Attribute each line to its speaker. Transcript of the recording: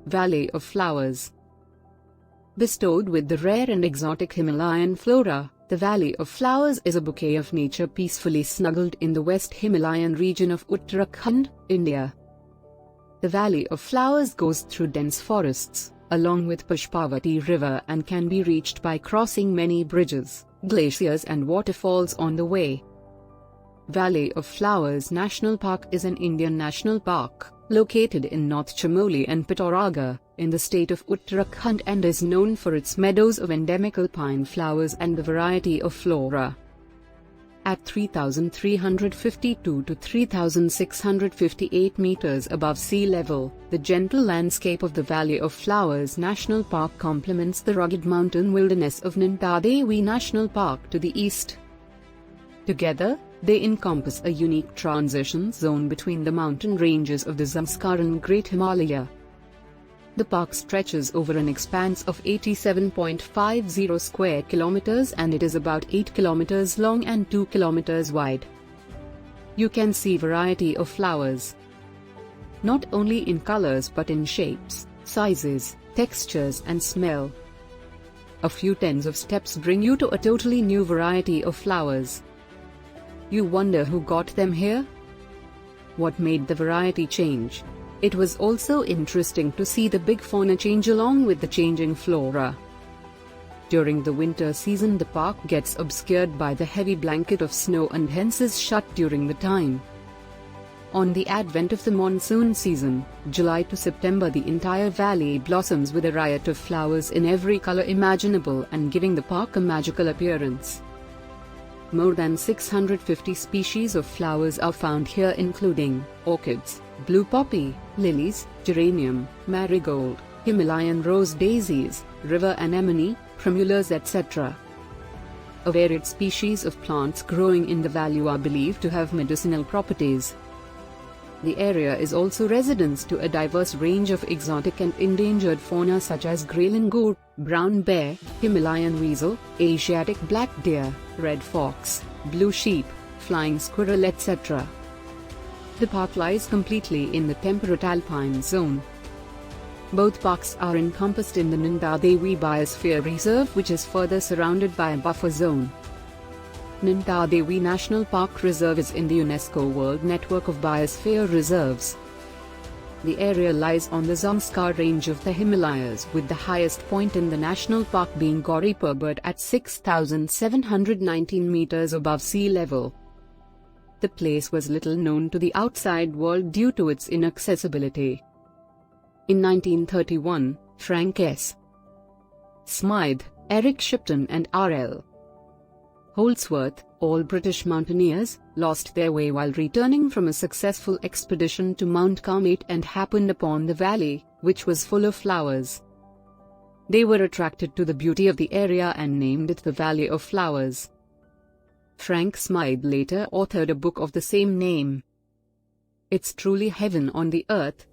Speaker 1: Valley of Flowers. Bestowed with the rare and exotic Himalayan flora, the Valley of Flowers is a bouquet of nature peacefully snuggled in the West Himalayan region of Uttarakhand, India. The Valley of Flowers goes through dense forests, along with Pushpavati River, and can be reached by crossing many bridges, glaciers and waterfalls on the way. Valley of Flowers National Park is an Indian national park, located in North Chamoli and Pithoragarh, in the state of Uttarakhand, and is known for its meadows of endemic alpine flowers and the variety of flora. At 3,352 to 3,658 meters above sea level, the gentle landscape of the Valley of Flowers National Park complements the rugged mountain wilderness of Nanda Devi National Park to the east. Together, they encompass a unique transition zone between the mountain ranges of the Zanskar and Great Himalaya. The park stretches over an expanse of 87.50 square kilometers, and it is about 8 kilometers long and 2 kilometers wide. You can see variety of flowers, not only in colors but in shapes, sizes, textures and smell. A few tens of steps bring you to a totally new variety of flowers. You wonder who got them here? What made the variety change? It was also interesting to see the big fauna change along with the changing flora. During the winter season, the park gets obscured by the heavy blanket of snow and hence is shut during the time. On the advent of the monsoon season, July to September, the entire valley blossoms with a riot of flowers in every color imaginable and giving the park a magical appearance. More than 650 species of flowers are found here, including orchids, blue poppy, lilies, geranium, marigold, Himalayan rose daisies, river anemone, primulas, etc. A varied species of plants growing in the valley are believed to have medicinal properties. The area is also residence to a diverse range of exotic and endangered fauna such as grey langur, brown bear, Himalayan weasel, Asiatic black deer, red fox, blue sheep, flying squirrel, etc. The park lies completely in the temperate alpine zone. Both parks are encompassed in the Nanda Devi Biosphere Reserve, which is further surrounded by a buffer zone. Nanda Devi National Park Reserve is in the UNESCO World Network of Biosphere Reserves. The area lies on the Zanskar range of the Himalayas, with the highest point in the national park being Gauri Parbat at 6,719 meters above sea level. The place was little known to the outside world due to its inaccessibility. In 1931, Frank S. Smythe, Eric Shipton and R.L. Holdsworth, all British mountaineers, lost their way while returning from a successful expedition to Mount Kamet and happened upon the valley, which was full of flowers. They were attracted to the beauty of the area and named it the Valley of Flowers. Frank Smythe later authored a book of the same name. It's truly heaven on the earth,